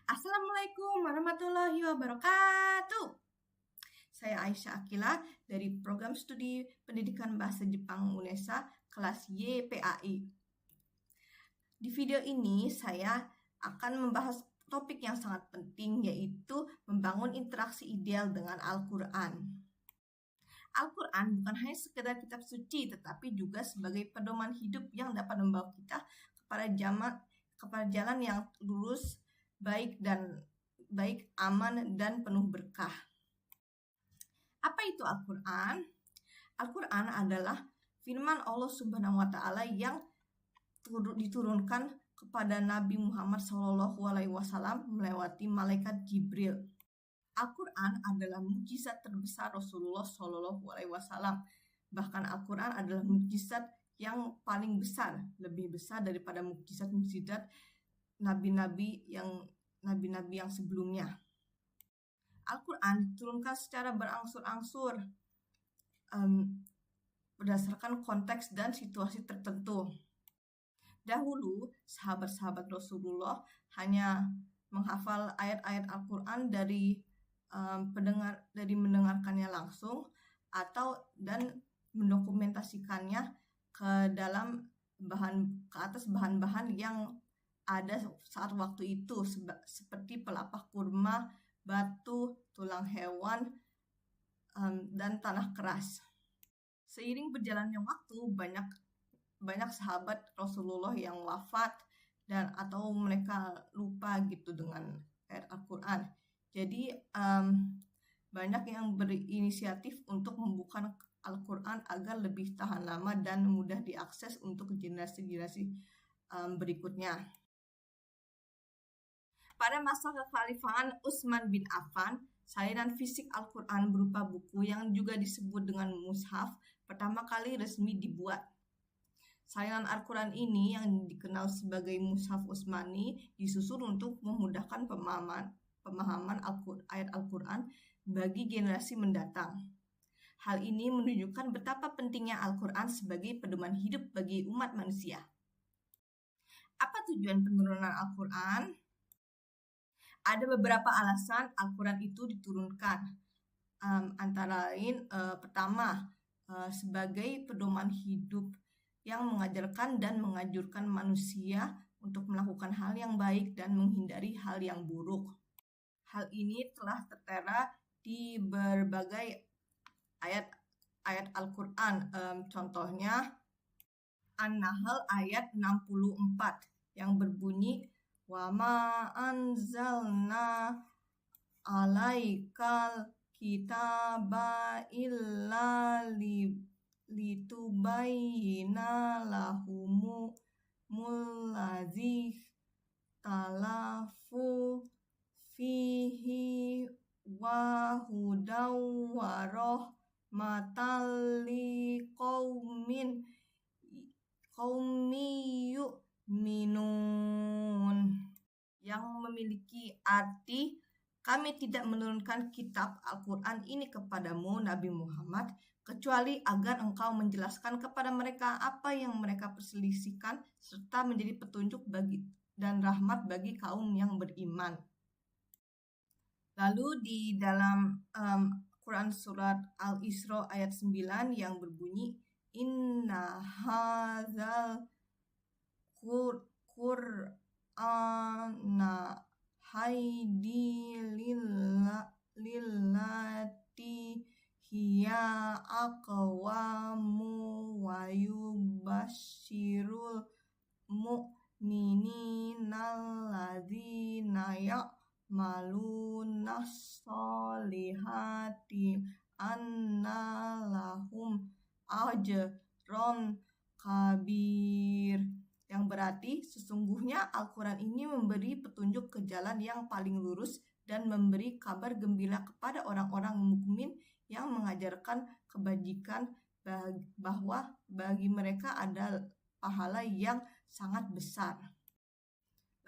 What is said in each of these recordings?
Assalamualaikum warahmatullahi wabarakatuh. Saya Aisyah Akila dari Program Studi Pendidikan Bahasa Jepang UNESA kelas YPAI. Di video ini saya akan membahas topik yang sangat penting, yaitu membangun interaksi ideal dengan Al-Quran. Al-Quran bukan hanya sekedar kitab suci, tetapi juga sebagai pedoman hidup yang dapat membawa kita kepada jalan yang lurus, baik, aman, dan penuh berkah. Apa itu Al-Quran? Al-Quran adalah firman Allah Subhanahu wa Ta'ala yang diturunkan kepada Nabi Muhammad SAW melewati malaikat Jibril. Al-Quran adalah mukjizat terbesar Rasulullah SAW. Bahkan Al-Quran adalah mukjizat yang paling besar, lebih besar daripada mukjizat-mukjizat nabi-nabi yang sebelumnya. Al-Quran diturunkan secara berangsur-angsur berdasarkan konteks dan situasi tertentu. Dahulu, sahabat-sahabat Rasulullah hanya menghafal ayat-ayat Al-Quran dari mendengarkannya langsung dan mendokumentasikannya ke atas bahan-bahan yang ada saat waktu itu, seperti pelepah kurma, batu, tulang hewan, dan tanah keras. Seiring berjalannya waktu, banyak sahabat Rasulullah yang wafat atau mereka lupa gitu dengan ayat Al-Quran. Jadi banyak yang berinisiatif untuk membuka Al-Quran agar lebih tahan lama dan mudah diakses untuk generasi-generasi berikutnya. Pada masa kekhalifahan Utsman bin Affan, salinan fisik Al-Quran berupa buku yang juga disebut dengan mushaf pertama kali resmi dibuat. Salinan Al-Quran ini yang dikenal sebagai mushaf Utsmani disusun untuk memudahkan pemahaman ayat Al-Quran bagi generasi mendatang. Hal ini menunjukkan betapa pentingnya Al-Quran sebagai pedoman hidup bagi umat manusia. Apa tujuan penurunan Al-Quran? Ada beberapa alasan Al-Quran itu diturunkan. Antara lain, pertama, sebagai pedoman hidup yang mengajarkan dan menganjurkan manusia untuk melakukan hal yang baik dan menghindari hal yang buruk. Hal ini telah tertera di berbagai ayat Al-Quran. Contohnya, An-Nahl ayat 64 yang berbunyi, wa ma anzalna alaikal kitaba illa litubayyina lahumu muladzi talafu fihi wa hudaw wa rahmatal liqaumin yu'minun, yang memiliki arti, kami tidak menurunkan kitab Al-Quran ini kepadamu, Nabi Muhammad, kecuali agar engkau menjelaskan kepada mereka apa yang mereka perselisihkan, serta menjadi petunjuk dan rahmat bagi kaum yang beriman. Lalu di dalam Quran surat Al-Isra ayat 9 yang berbunyi, Inna hadzal Qur'ana haidi lillati hiya aqwamu wa yubasyirul mu'minina alladzina ya'malunas solihati anna lahum ajron kabir, yang berarti sesungguhnya Al-Quran ini memberi petunjuk ke jalan yang paling lurus dan memberi kabar gembira kepada orang-orang mukmin yang mengajarkan kebajikan, bahwa bagi mereka ada pahala yang sangat besar.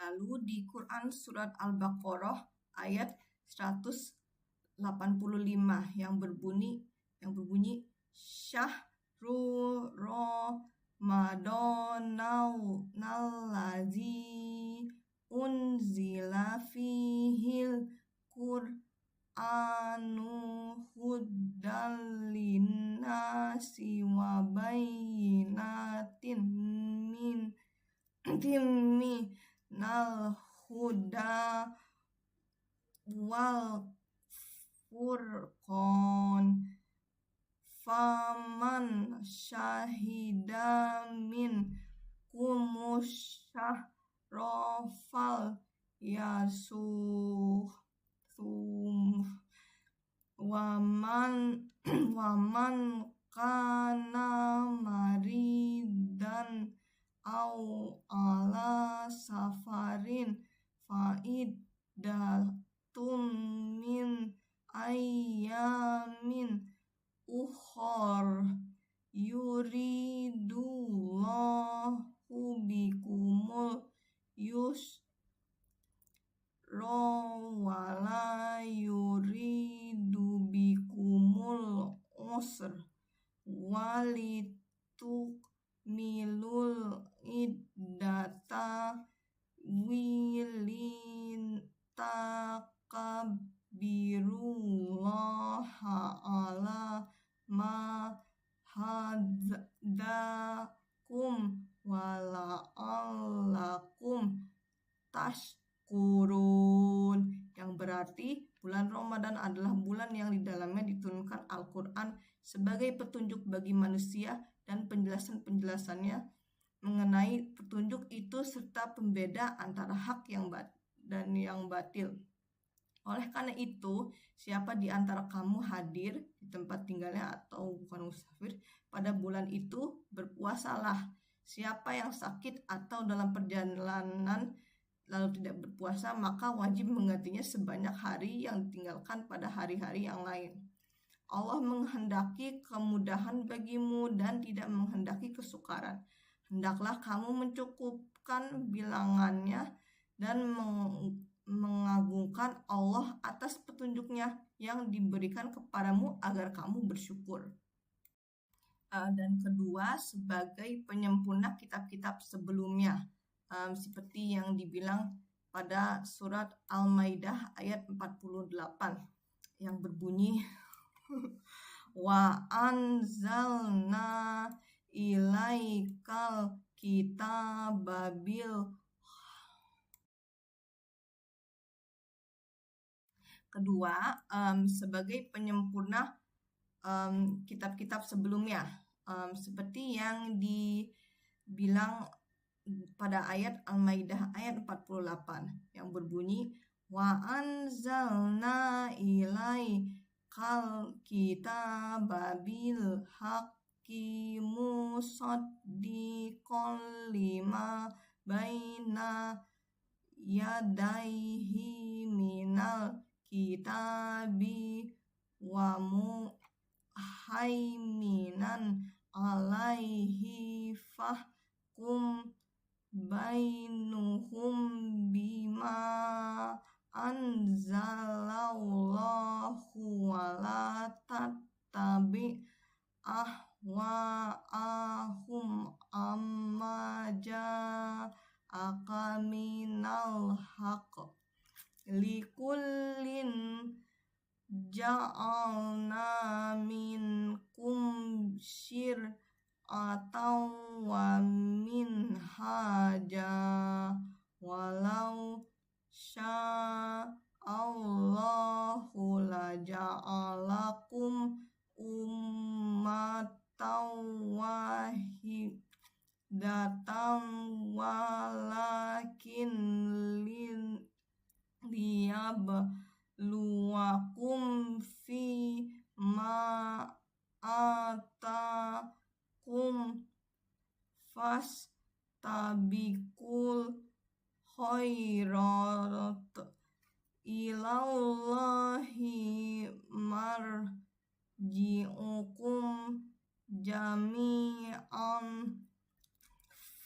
Lalu di Quran surat Al-Baqarah ayat 185 yang berbunyi Syahrul Ramadanal ladzi unzila fihi Qur'anu hudan linnasi wa bayyinatin minal huda wal furqan faman syahida minkumus syahrofal yasuh waman kana maridan au ala safarin faidatum min ayyamin ukhor yuridullahu bikumul yusra wala yuridu bikumul usr walitukmilul iddata wilintakabirullaha ala ma hadakum wala'allakum tashkurun, yang berarti bulan Ramadan adalah bulan yang di dalamnya diturunkan Al-Quran sebagai petunjuk bagi manusia dan penjelasan-penjelasannya mengenai petunjuk itu serta pembeda antara hak dan yang batil. Oleh karena itu, siapa di antara kamu hadir di tempat tinggalnya atau bukan musafir pada bulan itu, berpuasalah. Siapa yang sakit atau dalam perjalanan lalu tidak berpuasa, maka wajib menggantinya sebanyak hari yang ditinggalkan pada hari-hari yang lain. Allah menghendaki kemudahan bagimu dan tidak menghendaki kesukaran. Hendaklah kamu mencukupkan bilangannya dan mengagungkan Allah atas petunjuknya yang diberikan kepadamu agar kamu bersyukur. Dan kedua, sebagai penyempurna kitab-kitab sebelumnya, seperti yang dibilang pada surat Al-Maidah ayat 48 yang berbunyi wa anzalna ilaikal kitababil. Kedua, sebagai penyempurna kitab-kitab sebelumnya, seperti yang dibilang pada ayat Al-Maidah ayat 48 yang berbunyi wa anzalna ilaikal kitababil haqqi musaddiqan lima baina yadaihi minal kitabi wa muhaiminan alaihi fahkum bainuhum bima anzalallahu wala tattabi ahwa'ahum amma ja'aka minal haqq likullin ja'alna minkum atau wa min haja walau sya'allahu la ja'alakum ummatan wahidatan walakin liyabluwakum fi ma atakum fastabiqul khairat ilallahi marji'ukum jami'an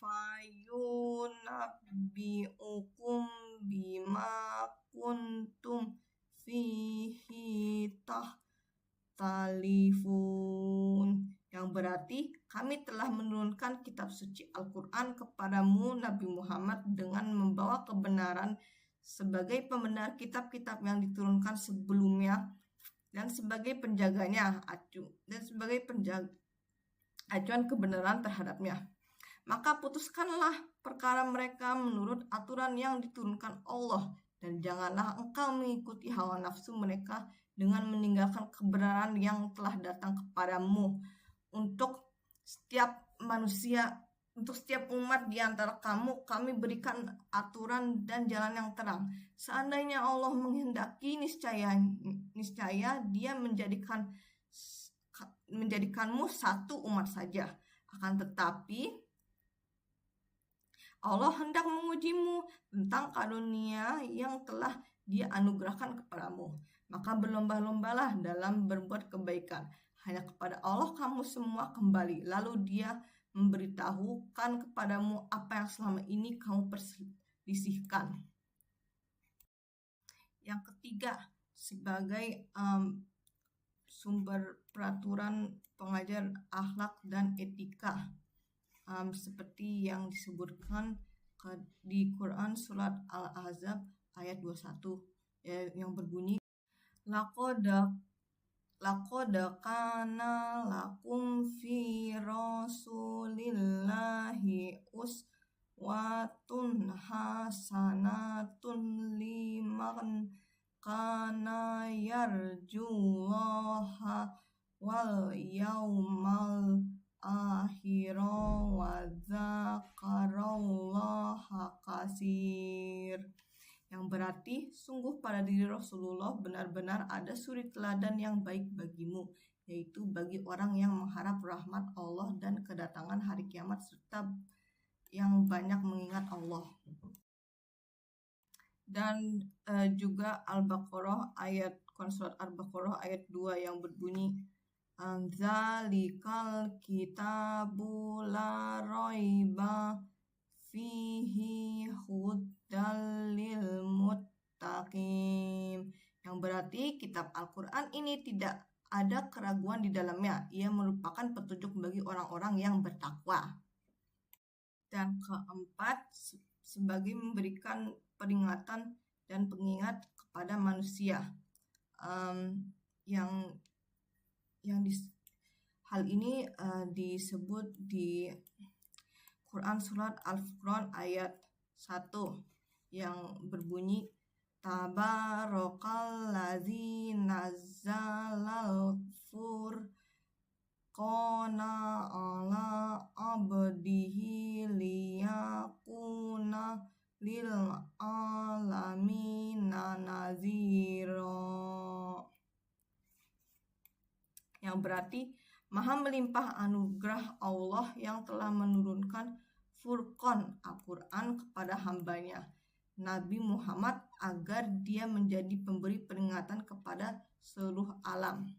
fayunabbi'ukum bima kuntum fihi tahtalifun, yang berarti kami telah menurunkan kitab suci Al-Quran kepadamu Nabi Muhammad dengan membawa kebenaran sebagai pembenar kitab-kitab yang diturunkan sebelumnya dan sebagai penjaganya dan sebagai acuan kebenaran terhadapnya. Maka putuskanlah perkara mereka menurut aturan yang diturunkan Allah, dan janganlah engkau mengikuti hawa nafsu mereka dengan meninggalkan kebenaran yang telah datang kepadamu. Untuk setiap manusia, untuk setiap umat di antara kamu, kami berikan aturan dan jalan yang terang. Seandainya Allah menghendaki, niscaya Dia menjadikanmu satu umat saja. Akan tetapi Allah hendak mengujimu tentang karunia yang telah Dia anugerahkan kepadamu. Maka berlomba-lombalah dalam berbuat kebaikan. Hanya kepada Allah kamu semua kembali. Lalu Dia memberitahukan kepadamu apa yang selama ini kamu perselisihkan. Yang ketiga, sebagai sumber peraturan pengajar akhlak dan etika, seperti yang disebutkan di Quran surat Al-Ahzab ayat 21 yang berbunyi, Laqad kana lakum fi rasulillahi uswatun hasanatun liman kana yarjullaha wal yaumal akhira wa dzakarallaha katsir. Yang berarti, sungguh pada diri Rasulullah benar-benar ada suri teladan yang baik bagimu, yaitu bagi orang yang mengharap rahmat Allah dan kedatangan hari kiamat serta yang banyak mengingat Allah. Dan juga Al-Baqarah surat Al-Baqarah ayat 2 yang berbunyi, Zalikal kitabu la raiba fihi hudal lil muttaqin. Yang berarti kitab Al-Quran ini tidak ada keraguan di dalamnya. Ia merupakan petunjuk bagi orang-orang yang bertakwa. Dan keempat, sebagai memberikan peringatan dan pengingat kepada manusia. Hal ini disebut di Quran surat Al-Furqan ayat 1 yang berbunyi, Tabarakalladzi nazzalal furqana ala abdihi liyakuna lil alamina nazira. Yang berarti maha melimpah anugerah Allah yang telah menurunkan Furqan Al-Quran kepada hambanya Nabi Muhammad agar dia menjadi pemberi peringatan kepada seluruh alam.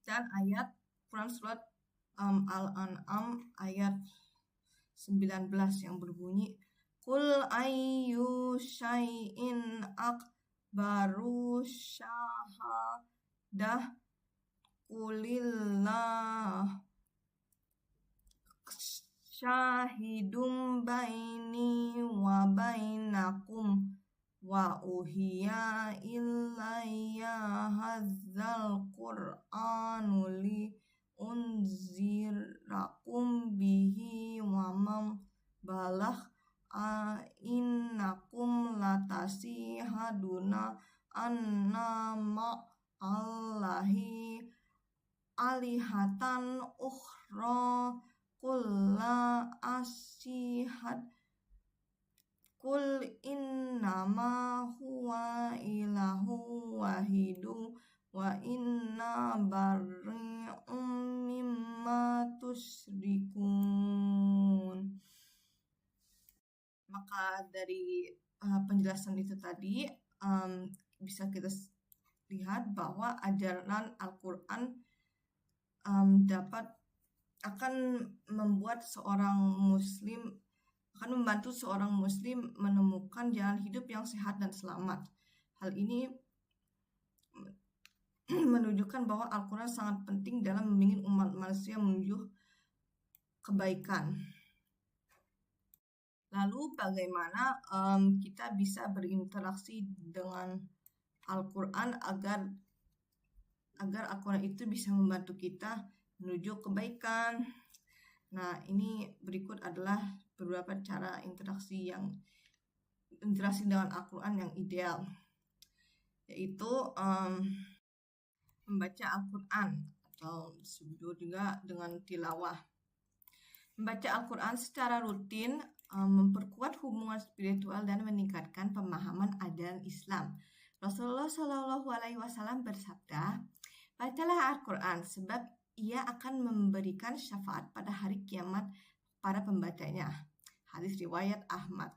Dan ayat Quran surat Al-An'am ayat 19 yang berbunyi, Qul ayyu syai'in akbaru syahadah Qulillah syahidum baini wa bainakum wa uhiya ilayya hadzal qur'anu li unzirakum bihi wa mam balagh innakum latasihaduna annama Allahi alihatan ukhra kulla asihad kul innama huwa ilahu wahidu wa inna barri'um mimma tusyrikun. Maka dari penjelasan itu tadi bisa kita lihat bahwa ajaran Al-Quran akan membuat membantu seorang muslim menemukan jalan hidup yang sehat dan selamat. Hal ini menunjukkan bahwa Al-Quran sangat penting dalam membimbing umat manusia menuju kebaikan. Lalu bagaimana kita bisa berinteraksi dengan Al-Quran agar Al-Quran itu bisa membantu kita menuju kebaikan. Nah, ini berikut adalah beberapa cara interaksi dengan Al-Quran yang ideal, yaitu membaca Al-Quran atau disebut juga dengan tilawah. Membaca Al-Quran secara rutin memperkuat hubungan spiritual dan meningkatkan pemahaman ajaran Islam. Rasulullah Shallallahu Alaihi Wasallam bersabda, bacalah Al-Quran sebab ia akan memberikan syafaat pada hari kiamat para pembacanya. Hadis riwayat Ahmad.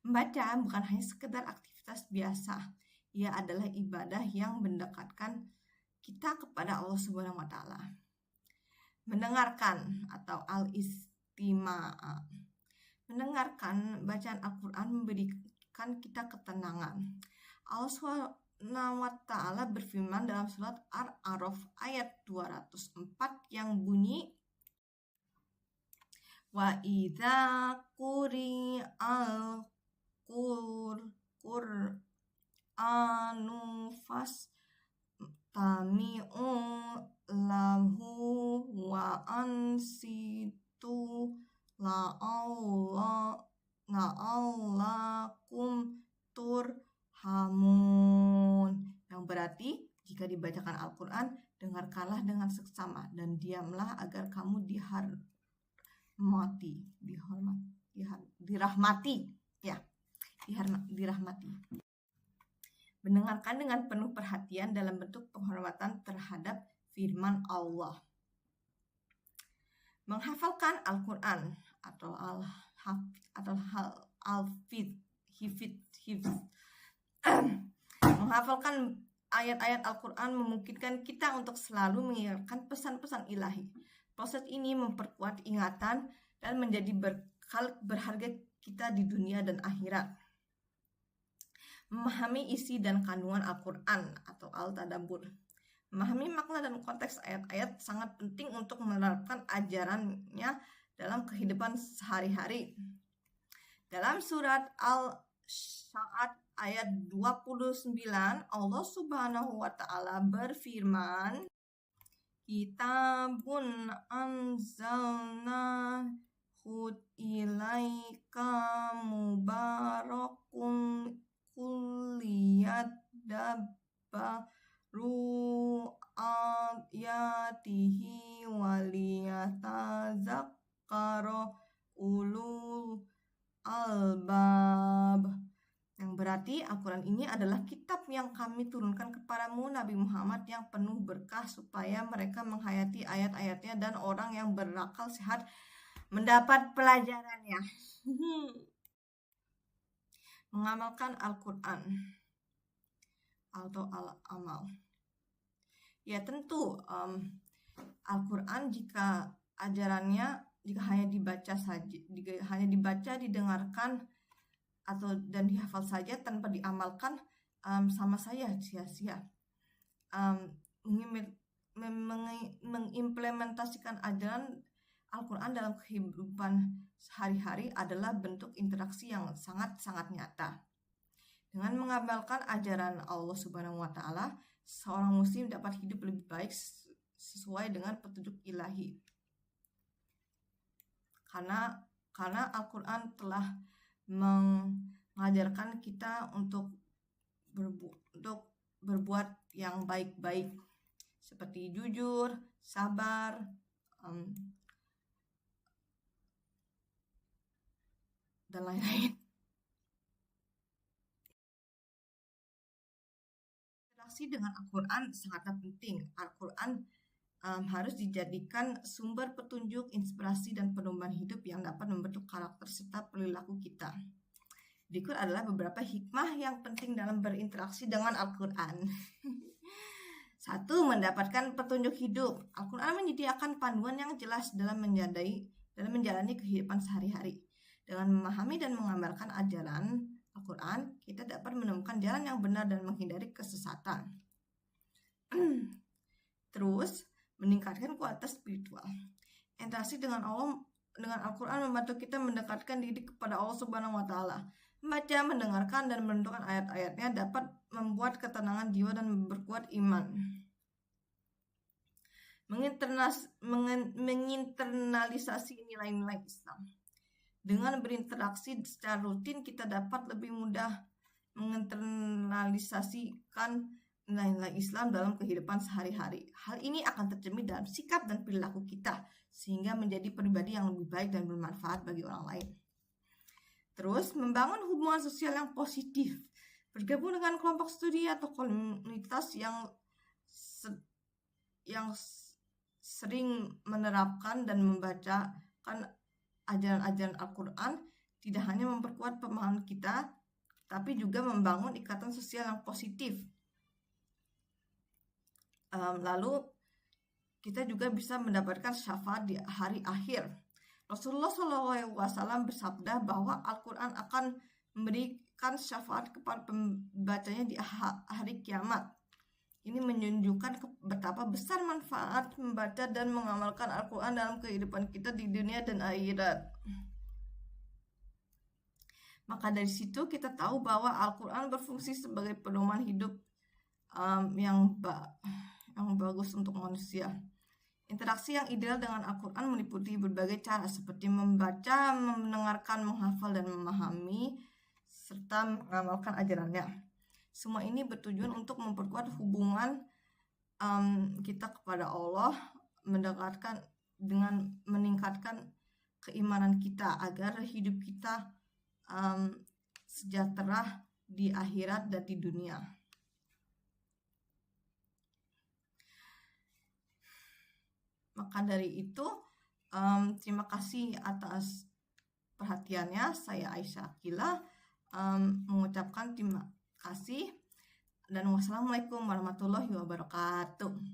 Membaca bukan hanya sekedar aktivitas biasa, ia adalah ibadah yang mendekatkan kita kepada Allah Subhanahu wa Ta'ala. Mendengarkan atau al-istima'. Mendengarkan bacaan Al-Quran memberikan kita ketenangan. Allah SWT berfirman dalam surat Al-A'raf ayat 204 yang bunyi, wa idza quri'al Qur'anu fastami'u lahu wa ansitu la'allakum turhamun. Yang berarti jika dibacakan Al-Quran, dengarkanlah dengan seksama dan diamlah agar kamu dirahmati. Mendengarkan dengan penuh perhatian dalam bentuk penghormatan terhadap firman Allah. Menghafalkan Al-Quran atau hifz. Menghafalkan ayat-ayat Al-Quran memungkinkan kita untuk selalu mengingatkan pesan-pesan ilahi. Proses ini memperkuat ingatan dan menjadi bekal berharga kita di dunia dan akhirat. Memahami isi dan kandungan Al-Quran atau Al-Tadabbur. Memahami makna dan konteks ayat-ayat sangat penting untuk menerapkan ajarannya dalam kehidupan sehari-hari. Dalam surat Al-Sa'ad ayat 29, Allah Subhanahu wa Ta'ala berfirman, Kitabun anzalnahu ilaika mubarakun kulliyadabbaru ayatihi waliyatazakkara ulul albab. Yang berarti Al-Quran ini adalah kitab yang kami turunkan kepadamu Nabi Muhammad yang penuh berkah supaya mereka menghayati ayat-ayatnya dan orang yang berakal sehat mendapat pelajarannya. Mengamalkan Al-Quran atau al-amal. Ya tentu Al-Quran jika hanya dibaca, didengarkan dan dihafal saja tanpa diamalkan, sama saya sia-sia. Mengimplementasikan ajaran Al-Quran dalam kehidupan sehari-hari adalah bentuk interaksi yang sangat-sangat nyata. Dengan mengamalkan ajaran Allah Subhanahu wa Ta'ala, seorang muslim dapat hidup lebih baik sesuai dengan petunjuk ilahi. Karena Al-Quran telah mengajarkan kita untuk berbuat yang baik-baik, seperti jujur, sabar, dan lain-lain. Interaksi dengan Al-Quran sangatlah penting. Al-Quran harus dijadikan sumber petunjuk, inspirasi, dan pedoman hidup yang dapat membentuk karakter serta perilaku kita. Berikut adalah beberapa hikmah yang penting dalam berinteraksi dengan Al-Quran. 1. Mendapatkan petunjuk hidup. Al-Quran menyediakan panduan yang jelas dalam menjalani kehidupan sehari-hari. Dengan memahami dan mengamalkan ajaran Al-Quran, kita dapat menemukan jalan yang benar dan menghindari kesesatan. Terus, meningkatkan kualitas spiritual. Interaksi dengan Allah dengan Al-Quran membantu kita mendekatkan diri kepada Allah Subhanahu wa Ta'ala. Membaca, mendengarkan, dan menentukan ayat-ayatnya dapat membuat ketenangan jiwa dan memperkuat iman. Menginternalisasi nilai-nilai Islam. Dengan berinteraksi secara rutin, kita dapat lebih mudah menginternalisasikan nilai-nilai Islam dalam kehidupan sehari-hari. Hal ini akan tercermin dalam sikap dan perilaku kita, sehingga menjadi pribadi yang lebih baik dan bermanfaat bagi orang lain. Terus, membangun hubungan sosial yang positif. Bergabung dengan kelompok studi atau komunitas yang sering menerapkan dan membacakan ajaran-ajaran Al-Quran tidak hanya memperkuat pemahaman kita, tapi juga membangun ikatan sosial yang positif. Lalu kita juga bisa mendapatkan syafaat di hari akhir. Rasulullah SAW bersabda bahwa Al-Quran akan memberikan syafaat kepada pembacanya di hari kiamat. Ini menunjukkan betapa besar manfaat membaca dan mengamalkan Al-Quran dalam kehidupan kita di dunia dan akhirat. Maka dari situ kita tahu bahwa Al-Quran berfungsi sebagai pedoman hidup yang bagus untuk manusia. Interaksi yang ideal dengan Al-Quran meliputi berbagai cara seperti membaca, mendengarkan, menghafal, dan memahami, serta mengamalkan ajarannya. Semua ini bertujuan untuk memperkuat hubungan kita kepada Allah, meningkatkan keimanan kita agar hidup kita sejahtera di akhirat dan di dunia. Maka dari itu, terima kasih atas perhatiannya. Saya Aisyah Akila mengucapkan terima kasih dan wassalamualaikum warahmatullahi wabarakatuh.